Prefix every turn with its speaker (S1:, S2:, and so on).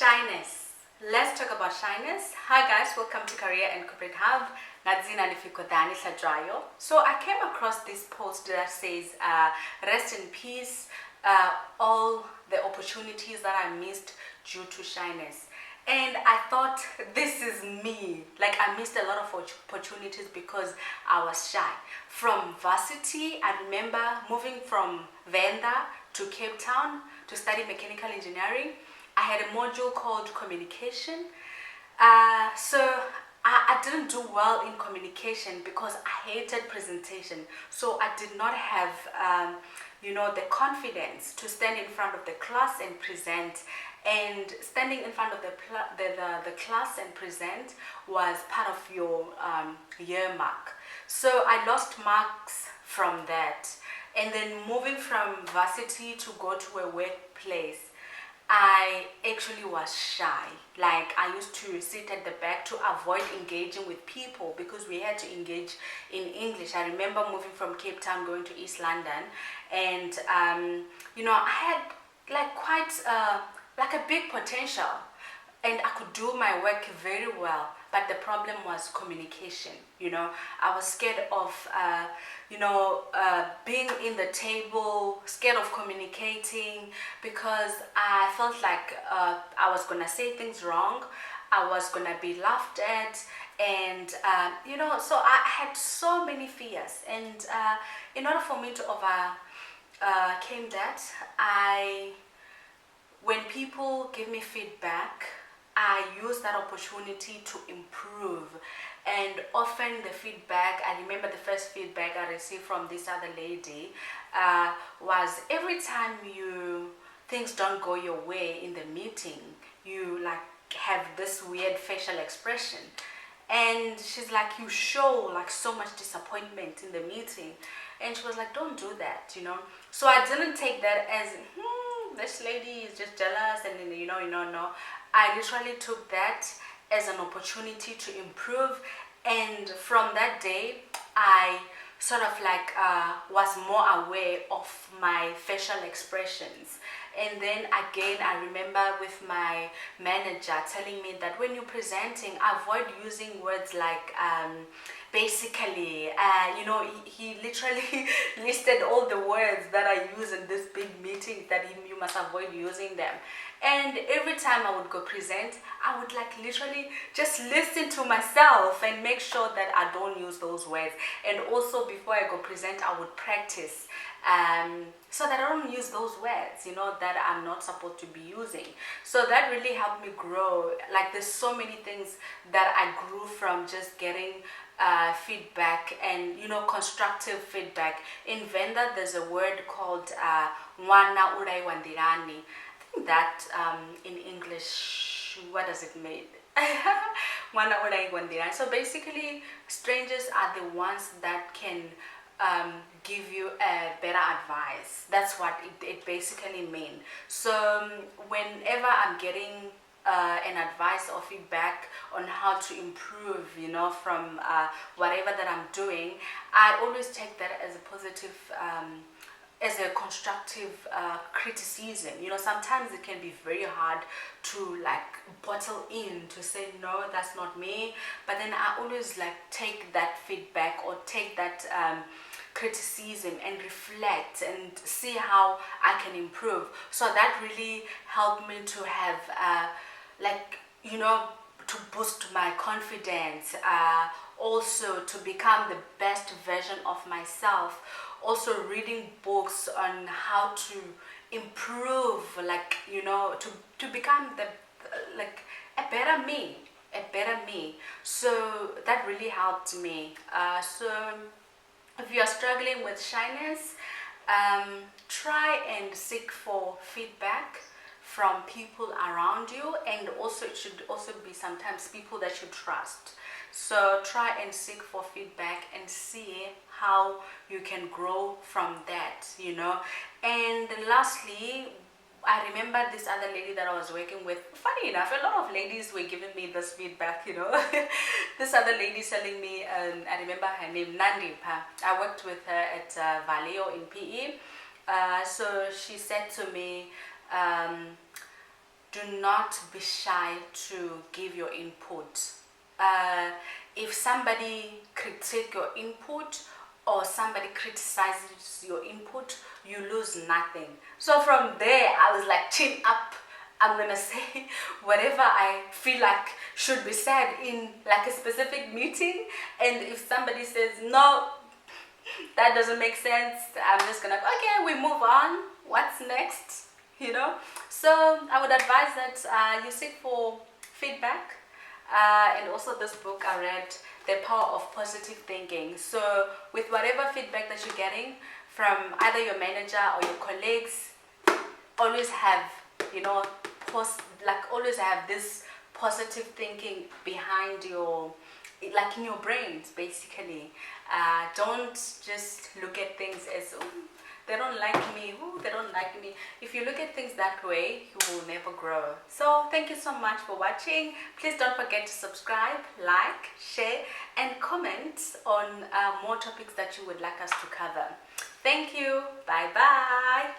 S1: Shyness. Let's talk about shyness. Hi guys, welcome to Career and Corporate Hub. So I came across this post that says, rest in peace, all the opportunities that I missed due to shyness. And I thought, this is me. Like, I missed a lot of opportunities because I was shy. From varsity, I remember moving from Venda to Cape Town to study mechanical engineering. I had a module called communication. So I didn't do well in communication because I hated presentation. So I did not have, the confidence to stand in front of the class and present. And standing in front of the class and present was part of your year mark. So I lost marks from that. And then moving from varsity to go to a workplace, I actually was shy. Like, I used to sit at the back to avoid engaging with people because we had to engage in English. I remember moving from Cape Town going to East London, and I had like quite like a big potential, and I could do my work very well. But the problem was communication. I was scared of being in the table, scared of communicating, because I felt like I was gonna say things wrong, I was gonna be laughed at, and so I had so many fears. And in order for me to overcame that, when people give me feedback, I use that opportunity to improve. And often the feedback, I remember the first feedback I received from this other lady was, every time things don't go your way in the meeting, you like have this weird facial expression. And she's like, you show like so much disappointment in the meeting. And she was like, don't do that, So I didn't take that as, this lady is just jealous, and no. I literally took that as an opportunity to improve. And from that day, I sort of like was more aware of my facial expressions. And then again, I remember with my manager telling me that when you're presenting, avoid using words like basically, he literally listed all the words that I use in this big meeting that you must avoid using them. And every time I would go present, I would like literally just listen to myself and make sure that I don't use those words. And also before I go present, I would practice so that I don't use those words, that I'm not supposed to be using. So that really helped me grow. Like, there's so many things that I grew from just getting feedback and constructive feedback. In Venda, there's a word called "Mwana urai wandirani." I think that in English, what does it mean? Mwana urai wandirani. So basically, strangers are the ones that can give you a better advice. That's what it basically means. So whenever I'm getting an advice or feedback on how to improve, from whatever that I'm doing, I always take that as a positive, as a constructive criticism. Sometimes it can be very hard to like bottle in to say, no, that's not me. But then I always like take that feedback or take that criticism and reflect and see how I can improve. So that really helped me to have to boost my confidence, also to become the best version of myself. Also reading books on how to improve, to become a better me. So that really helped me. So if you are struggling with shyness, try and seek for feedback from people around you, and also it should also be sometimes people that you trust. So try and seek for feedback and see how you can grow from that, And lastly, I remember this other lady that I was working with. Funny enough, a lot of ladies were giving me this feedback, This other lady telling me, I remember her name, Nandipa. I worked with her at Valeo in PE. So she said to me, do not be shy to give your input. If somebody critiques your input or somebody criticizes your input, you lose nothing. So from there, I was like, chin up. I'm gonna say whatever I feel like should be said in like a specific meeting. And if somebody says no, that doesn't make sense, I'm just gonna, okay, we move on. What's next? You know. So I would advise that you seek for feedback. And also this book I read, The Power of Positive Thinking. So with whatever feedback that you're getting from either your manager or your colleagues, always have, you know, always have this positive thinking behind your, like in your brains basically. Don't just look at things as, oh, they don't like me, oh, they don't like me. If you look at things that way, you will never grow. So thank you so much for watching. Please don't forget to subscribe, like, share, and comment on more topics that you would like us to cover. Thank you. Bye bye.